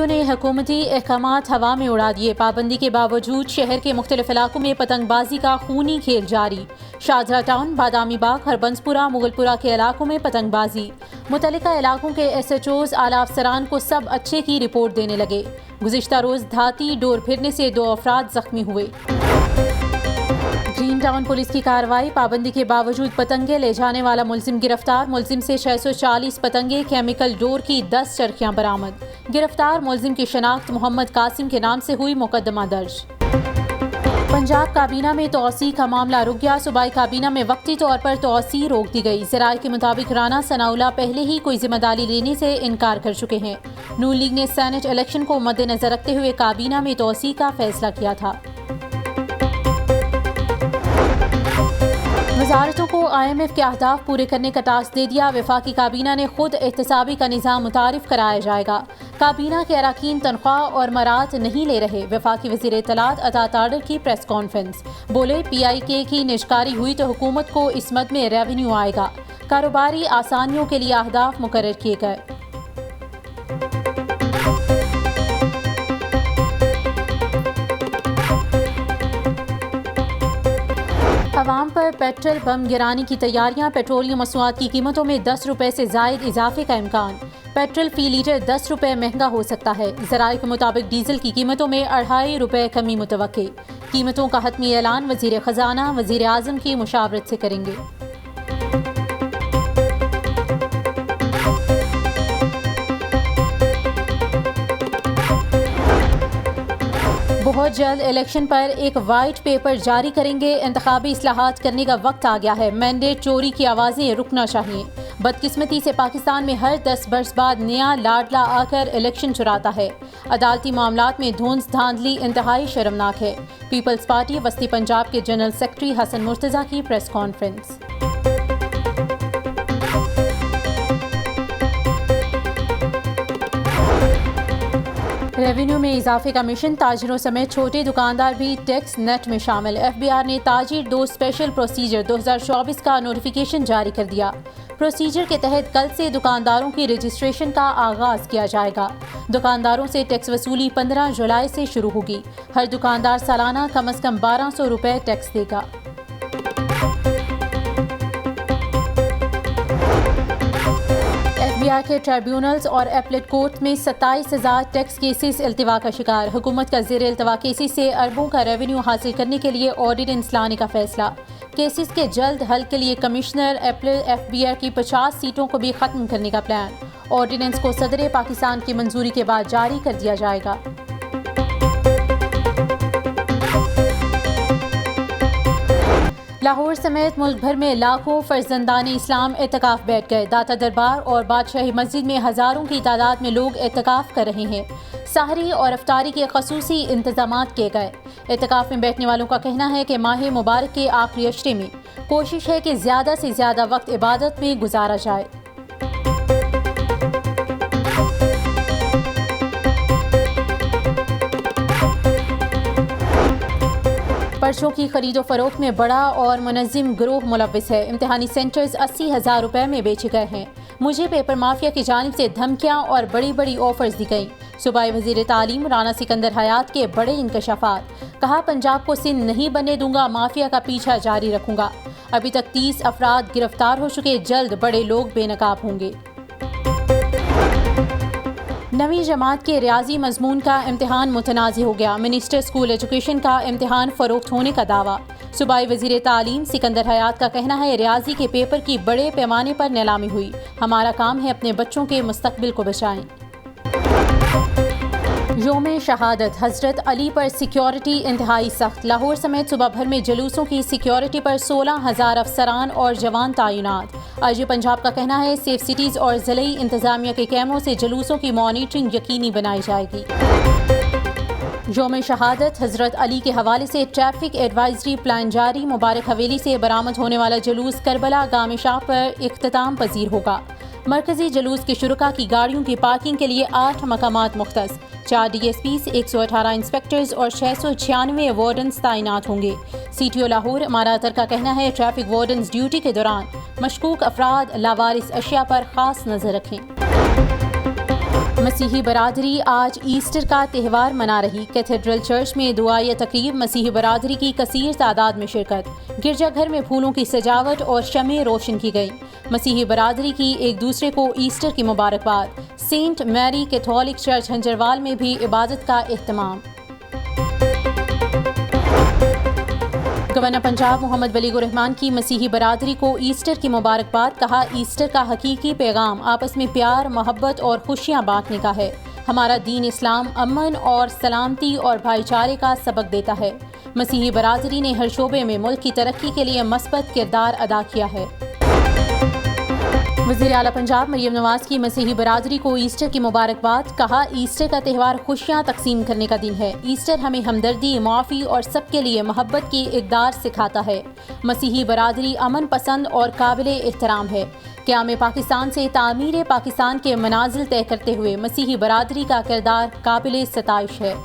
परिंदों ने हुकूमती अहकामात हवा में उड़ा दिए। पाबंदी के बावजूद शहर के मुख्तलिफ इलाकों में पतंगबाजी का खूनी खेल जारी। शाहजहाँ टाउन, बादामी बाग, हरबंसपुरा, मुगलपुरा के इलाकों में पतंगबाजी। मुतल्लिका इलाकों के SHOs, आला अफसरान को सब अच्छे की रिपोर्ट देने लगे। गुज़िश्ता रोज़ धाती डोर फिरने से 2 अफराद जख्मी हुए। ग्रीन टाउन पुलिस की कार्रवाई। पाबंदी के बावजूद पतंगे ले जाने वाला मुलजिम गिरफ्तार। मुलजिम से 640 पतंगे, केमिकल डोर की 10 चरखियां बरामद। गिरफ्तार मुलजिम की शनाख्त मोहम्मद कासिम के नाम से हुई, मुकदमा दर्ज। पंजाब काबीना में तोसी का मामला रुक गया। सूबाई काबीना में वक्ती तौर पर तोसी रोक दी गई। ज़राए के मुताबिक राना सनाउल्लाह पहले ही कोई जिम्मेदारी लेने से इनकार कर चुके हैं। नून लीग ने सेनेट इलेक्शन को मद्देनजर रखते हुए काबीना में तोसी का फैसला किया था। वजारतों को IMF के अहदाफ पूरे करने का टास्क दे दिया। वफाकी काबीना ने खुद एहतसाबी का निज़ाम मुतारिफ कराया जाएगा। काबीना के अरकान तनख्वाह और मरात नहीं ले रहे। वफाकी वज़ीर इत्तलात अता ताडर की प्रेस कॉन्फ्रेंस। बोले, PIK की निजकारी हुई तो हुकूमत को इस मद में रेवेन्यू आएगा। कारोबारी आसानियों के लिए अहदाफ मुकर्रर किए गए। अवाम पर पेट्रोल बम गिराने की तैयारियां। पेट्रोलियम मसनूआत की कीमतों में 10 रुपये से जायद इजाफे का इम्कान। पेट्रोल फी लीटर 10 रुपये महंगा हो सकता है। ज़राए के मुताबिक डीजल की कीमतों में 2.5 रुपये कमी मुतवक्के। कीमतों का हतमी ऐलान वज़ीर ख़जाना वज़ीर आज़म की मुशावरत से करेंगे। बहुत जल्द इलेक्शन पर एक वाइट पेपर जारी करेंगे। इंतखाबी इस्लाहात करने का वक्त आ गया है। मैंडेट चोरी की आवाज़ें रुकना चाहिए। बदकिस्मती से पाकिस्तान में हर 10 बरस बाद नया लाडला आकर इलेक्शन चुराता है। अदालती मामलात में धोंस धांधली इंतहाई शर्मनाक है। पीपल्स पार्टी वस्ती पंजाब के जनरल सेक्रेटरी हसन मुर्तज़ा की प्रेस कॉन्फ्रेंस। रेवेन्यू में इजाफे का मिशन। ताजिरों समेत छोटे दुकानदार भी टैक्स नेट में शामिल। FBR ने ताजिर 2 स्पेशल प्रोसीजर 2024 का नोटिफिकेशन जारी कर दिया। प्रोसीजर के तहत कल से दुकानदारों की रजिस्ट्रेशन का आगाज़ किया जाएगा। दुकानदारों से टैक्स वसूली 15 जुलाई से शुरू होगी। हर दुकानदार सालाना कम से कम 1200 रुपये टैक्स देगा। FBR के ट्राइब्यूनल्स और एपलेट कोर्ट में 27,000 टैक्स केसेस इल्तिवा का शिकार। हुकूमत का ज़ेर इल्तिवा केसेस से अरबों का रेवेन्यू हासिल करने के लिए ऑर्डिनेंस लाने का फैसला। केसेस के जल्द हल के लिए कमिश्नर FBR की 50 सीटों को भी ख़त्म करने का प्लान। ऑर्डिनेंस को सदर पाकिस्तान की मंजूरी के बाद जारी कर दिया जाएगा। लाहौर समेत मुल्क भर में लाखों फर्जंदान इस्लाम एतकाफ बैठ गए। दाता दरबार और बादशाही मस्जिद में हज़ारों की तादाद में लोग एतकाफ कर रहे हैं। सहरी और अफ्तारी के खसूसी इंतजामात किए गए। एतकाफ में बैठने वालों का कहना है कि माह मुबारक के आखिरी अशरे में कोशिश है कि ज़्यादा से ज़्यादा वक्त इबादत में गुजारा जाए। पर्चों की खरीदो फरोख्त में बड़ा और मुनज़्ज़िम गिरोह मुलव्विस है। इम्तिहानी सेंटर्स 80,000 रुपये में बेचे गए हैं। मुझे पेपर माफिया की जानिब से धमकियां और बड़ी बड़ी ऑफर्स दी गईं। सूबाई वज़ीर तालीम राना सिकंदर हयात के बड़े इंकशाफात। कहा, पंजाब को सिंध नहीं बनने दूंगा, माफिया का पीछा जारी रखूंगा। अभी तक 30 अफराद गिरफ्तार हो चुके, जल्द बड़े लोग बेनकाब होंगे। नवीं जमात के रियाजी मजमून का इम्तिहान मुतनाज़ हो गया। मिनिस्टर स्कूल एजुकेशन का इम्तिहान फ़रोख्त होने का दावा। सूबाई वज़ीर तालीम सिकंदर हयात का कहना है, रियाजी के पेपर की बड़े पैमाने पर नीलामी हुई। हमारा काम है अपने बच्चों के मुस्तकबिल को बचाएं। योम शहादत। हज़रत अली पर सिक्योरिटी इंतहाई सख्त। लाहौर समेत सुबह भर में जुलूसों की सिक्योरिटी पर 16,000 अफसरान और जवान तैनात। IG पंजाब का कहना है, सेफ सिटीज़ और ज़िले इंतज़ामिया के कैमरों से जुलूसों की मॉनिटरिंग यकीनी बनाई जाएगी। योम शहादत हज़रत अली के हवाले से ट्रैफिक एडवाइजरी प्लान जारी। मुबारक हवेली से बरामद होने वाला जुलूस करबला गाम शाह पर इख्तिताम पजीर होगा। मरकजी जुलूस के शुरका की गाड़ियों की पार्किंग के लिए 8 मकामात मुख्तस। 4 DSPs, 118 इंस्पेक्टर्स और 696 वार्डन्स तैनात होंगे। CTO लाहौर इमारातर का कहना है, ट्रैफिक वार्डन्स ड्यूटी के दौरान मशकूक अफराद, लावारिस अशिया पर खास नजर रखें। मसीही बरादरी आज ईस्टर का त्यौहार मना रही। कैथेड्रल चर्च में दुआ या तकरीब, मसीही बरादरी की कसीर तादाद में शिरकत। गिरजाघर में फूलों की सजावट और शमें रोशन की गई। मसीही बरादरी की एक दूसरे को ईस्टर की मुबारकबाद। Saint Mary Catholic church Hanjarwal में भी इबादत का एहतमाम। गवर्नर पंजाब मोहम्मद वलीगुर रहमान की मसीही बरादरी को ईस्टर की मुबारकबाद। कहा, ईस्टर का हकीकी पैगाम आपस में प्यार, मोहब्बत और खुशियाँ बांटने का है। हमारा दीन इस्लाम अमन और सलामती और भाईचारे का सबक देता है। मसीही बरादरी ने हर शोबे में मुल्क की तरक्की के लिए मस्बत किरदार अदा किया है। वज़ीर आला पंजाब मरियम नवाज की मसीही बरादरी को ईस्टर की मुबारकबाद। कहा, ईस्टर का त्यौहार खुशियाँ तकसीम करने का दिन है। ईस्टर हमें हमदर्दी, माफ़ी और सबके लिए मोहब्बत की इक़दार सिखाता है। मसीही बरादरी अमन पसंद और काबिले एहतराम है। क़याम पाकिस्तान से तामीर पाकिस्तान के मनाजिल तय करते हुए मसीही बरादरी का किरदार काबिले सताइश है।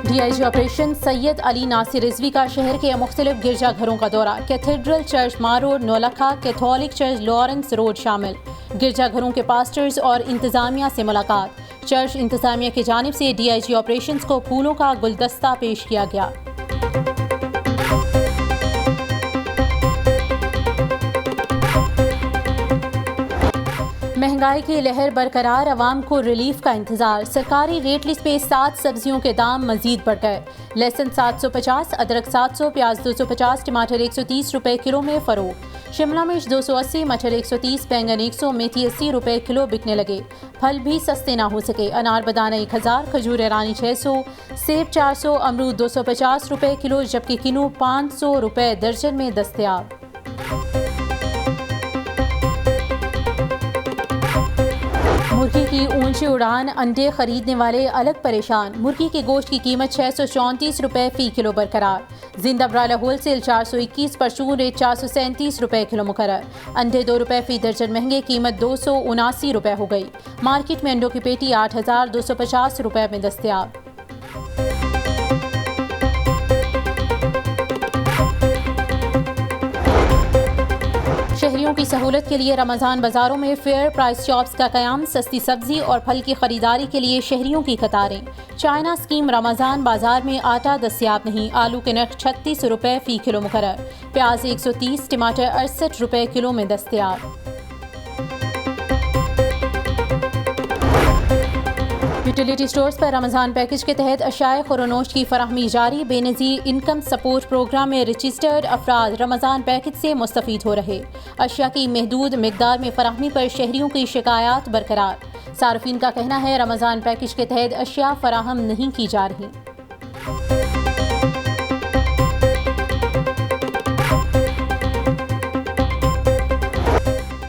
DIG ऑपरेशन सैयद अली नासिर रिजवी का शहर के मुख्तलिफ गिरजाघरों का दौरा। Cathedral church mall road, Naulakha, catholic church Lawrence road शामिल। गिरजाघरों के पास्टर्स और इंतज़ामिया से मुलाकात। चर्च इंतज़ामिया की जानिब से DIG ऑपरेशन को फूलों का गुलदस्ता पेश किया गया। महंगाई की लहर बरकरार, अवाम को रिलीफ का इंतजार। सरकारी रेट लिस्ट पे 7 सब्जियों के दाम मजीद बढ़ गए। लहसुन 750, अदरक 700, प्याज 250, टमाटर 130 रुपए किलो में फरोख्त। शिमला मिर्च 280, मटर 130, बैंगन 100, मेथी 80 रुपए किलो बिकने लगे। फल भी सस्ते ना हो सके। अनार बदाना 1000, खजूर ईरानी 600, सेब 400, अमरूद 250 रुपए किलो, जबकि किन्नू 500 रुपए दर्जन में दस्तयाब। मुर्गी की ऊंची उड़ान, अंडे खरीदने वाले अलग परेशान। मुर्गी के गोश्त की कीमत 634 रुपए फी किलो बरकरार। जिंदा ब्रायलर होलसेल 421, परचून रेट 437 रुपए किलो मुकर्रर। अंडे 2 रुपए फी दर्जन महंगे, कीमत 279 रुपए हो गई। मार्केट में अंडों की पेटी 8250 रुपए में दस्तयाब। शहरियों की सहूलत के लिए रमज़ान बाज़ारों में फेयर प्राइस शॉप्स का क़याम। सस्ती सब्जी और फल की खरीदारी के लिए शहरियों की कतारें। चाइना स्कीम, रमज़ान बाज़ार में आटा दस्तयाब नहीं। आलू के नर्ख 36 रुपए फ़ी किलो मुकर्रर। प्याज 130, टमाटर 68 रुपए किलो में दस्तयाब। यूटिलिटी स्टोर्स पर रमज़ान पैकेज के तहत अशाए खुरोनोश की फराहमी जारी। बेनज़ीर इनकम सपोर्ट प्रोग्राम में रजिस्टर्ड अफराद रमज़ान पैकेज से मुस्तफ़ीद हो रहे। अशिया की महदूद मिकदार में फराहमी पर शहरियों की शिकायत बरकरार। सार्फिन का कहना है, रमज़ान पैकेज के तहत अशिया फराहम नहीं की जा रही।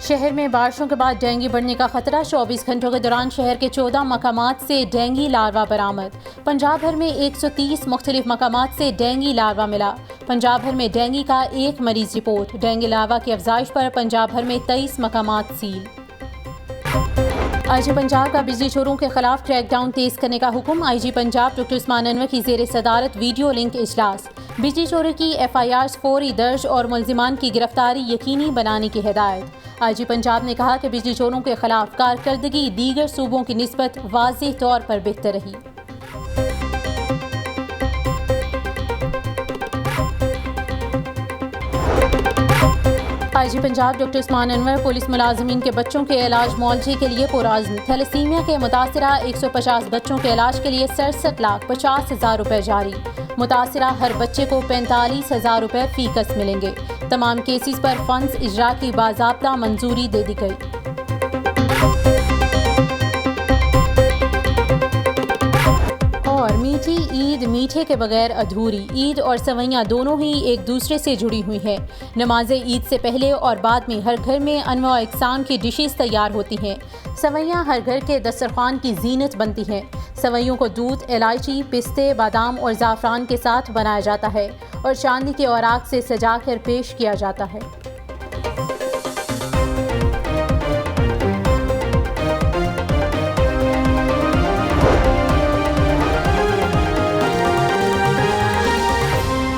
शहर में बारिशों के बाद डेंगू बढ़ने का खतरा। 24 घंटों के दौरान शहर के 14 मकामात से डेंगू लार्वा बरामद। पंजाब भर में 130 मुख्तलिफ मकामात से डेंगू लार्वा मिला। पंजाब भर में डेंगू का 1 मरीज रिपोर्ट। डेंगू लार्वा की अफजाइश पर पंजाब भर में 23 मकामात सील। IG पंजाब का बिजली चोरों के खिलाफ क्रैकडाउन तेज करने का हुक्म। IG पंजाब डॉक्टर उस्मान अनवर की ज़ेर सदारत वीडियो लिंक इजलास। बिजली चोरी की FIRs फौरी दर्ज और मुल्जिमान की गिरफ्तारी यकीनी बनाने की हिदायत। IG पंजाब ने कहा कि बिजली चोरों के खिलाफ कारकर्दगी दीगर सूबों की निस्बत वाज़ेह तौर पर बेहतर रही। IG Punjab doctor Usman Anwar police मुलाजमीन के बच्चों के इलाज मुआवजे के लिए पुरअज़्म। थैलेसीमिया के मुतासिरा 150 बच्चों के इलाज के लिए 67,50,000 रुपए जारी। मुतासिरा हर बच्चे को 45,000 रुपए फीकस मिलेंगे। तमाम केसेस पर फंड्स इजरा की बाज़ाब्ता मंजूरी दे दी गई। और मीठी ईद मीठे के बगैर अधूरी। ईद और सवैयाँ दोनों ही एक दूसरे से जुड़ी हुई हैं। नमाज ईद से पहले और बाद में हर घर में अनवा इकसाम की डिशेस तैयार होती हैं। सवैयाँ हर घर के दस्तरखान की जीनत बनती हैं। सवैयों को दूध, इलायची, पिस्ते, बादाम और ज़ाफ़रान के साथ बनाया जाता है और चांदी के औराक से सजाकर पेश किया जाता है।